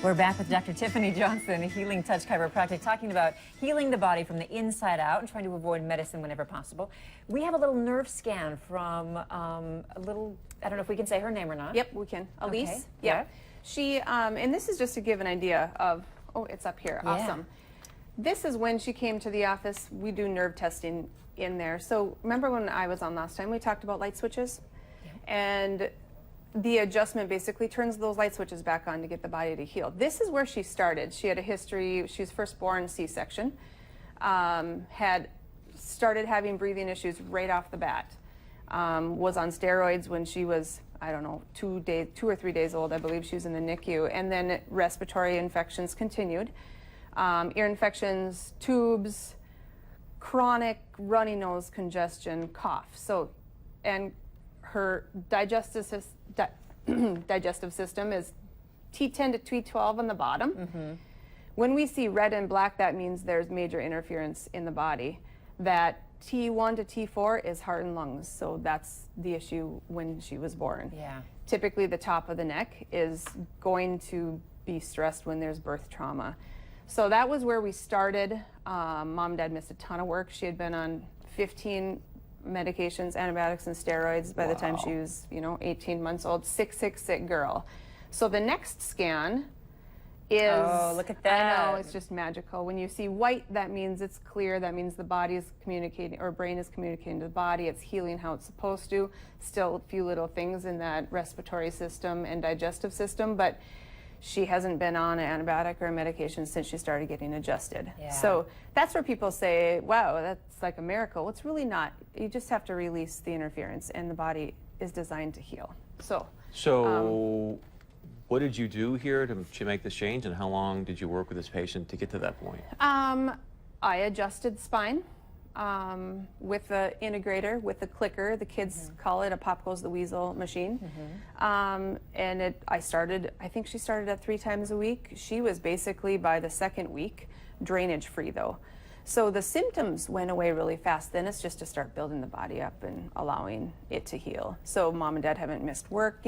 We're back with Dr. Tiffany Johnson, Healing Touch Chiropractic, talking about healing the body from the inside out and trying to avoid medicine whenever possible. We have a little nerve scan from a little, I don't know if we can say her name or not. Yep, we can. Elise. Okay. Yeah. She, and this is just to give an idea of, oh, it's up here. Yeah. Awesome. This is when she came to the office. We do nerve testing in there. So remember when I was on last time, we talked about light switches? Yeah. And the adjustment basically turns those light switches back on to get the body to heal. This is where she started. She had a history, she was first born C-section, had started having breathing issues right off the bat, was on steroids when she was, I don't know, 2 or 3 days old. I believe she was in the NICU. And then respiratory infections continued. Ear infections, tubes, chronic runny nose, congestion, cough. So, and her digestive system is T10 to T12 on the bottom. Mm-hmm. When we see red and black, that means there's major interference in the body. That T1 to T4 is heart and lungs, so that's the issue when she was born. Yeah. Typically the top of the neck is going to be stressed when there's birth trauma. So that was where we started. Mom and Dad missed a ton of work. She had been on 15 medications, antibiotics, and steroids by the time she was, 18 months old. Sick girl. So the next scan is, oh, look at that. I know, it's just magical. When you see white, that means it's clear. That means the body is communicating, or brain is communicating to the body. It's healing how it's supposed to. Still a few little things in that respiratory system and digestive system, but she hasn't been on an antibiotic or a medication since she started getting adjusted. Yeah. So that's where people say, wow, that's like a miracle. Well, it's really not. You just have to release the interference, and the body is designed to heal. So what did you do here to make this change, and how long did you work with this patient to get to that point? I adjusted spine with the integrator, with the clicker. The kids call it a Pop Goes the Weasel machine. And I think she started at 3 times a week. She was basically, by the second week, drainage free though. So the symptoms went away really fast. Then it's just to start building the body up and allowing it to heal. So Mom and Dad haven't missed work.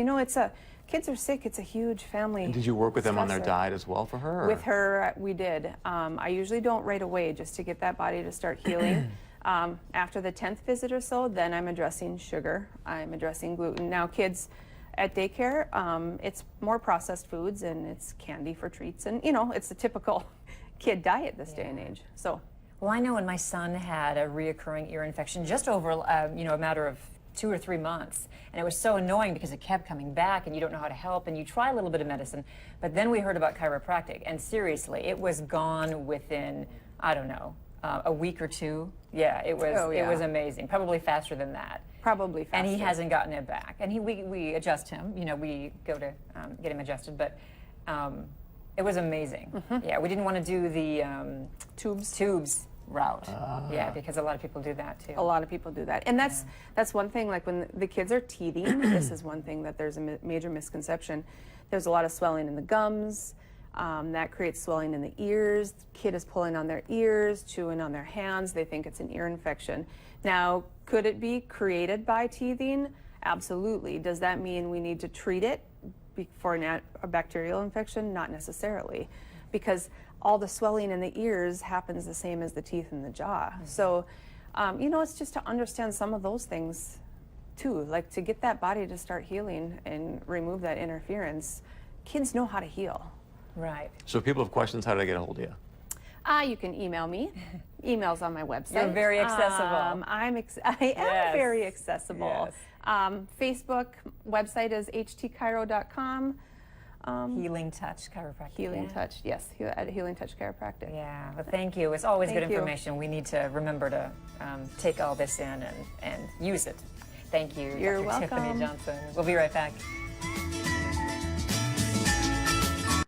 Kids are sick. It's a huge family. And did you work with them on their stressor. diet as well for her? Or? With her, we did. I usually don't right away, just to get that body to start healing. After the 10th visit or so, then I'm addressing sugar. I'm addressing gluten. Now kids at daycare, it's more processed foods, and it's candy for treats. And it's the typical kid diet this day and age. So. Well, I know when my son had a reoccurring ear infection just over, a matter of 2 or 3 months. And it was so annoying because it kept coming back, and you don't know how to help, and you try a little bit of medicine. But then we heard about chiropractic, and seriously, it was gone within, I don't know, a week or 2. Yeah, it was It was amazing. Probably faster than that. Probably faster. And he hasn't gotten it back. And we adjust him. We go to get him adjusted, but it was amazing. Yeah, we didn't want to do the tubes route. Yeah, because a lot of people do that too. A lot of people do that. And that's one thing, like when the kids are teething, this is one thing that there's a major misconception. There's a lot of swelling in the gums. That creates swelling in the ears. The kid is pulling on their ears, chewing on their hands. They think it's an ear infection. Now, could it be created by teething? Absolutely. Does that mean we need to treat it for a bacterial infection? Not necessarily, because all the swelling in the ears happens the same as the teeth in the jaw. So, it's just to understand some of those things too, like to get that body to start healing and remove that interference. Kids know how to heal. Right. So if people have questions, how do they get a hold of you? You can email me. Email's on my website. You're very accessible. I am very accessible. Yes. Facebook website is htchiro.com. Healing Touch Chiropractic. Healing Touch, yes, at Healing Touch Chiropractic. Yeah, well, thank you. It's always good Thank you. information. We need to remember to take all this in and use it. Thank you, You're Dr. Tiffany welcome. Johnson. We'll be right back.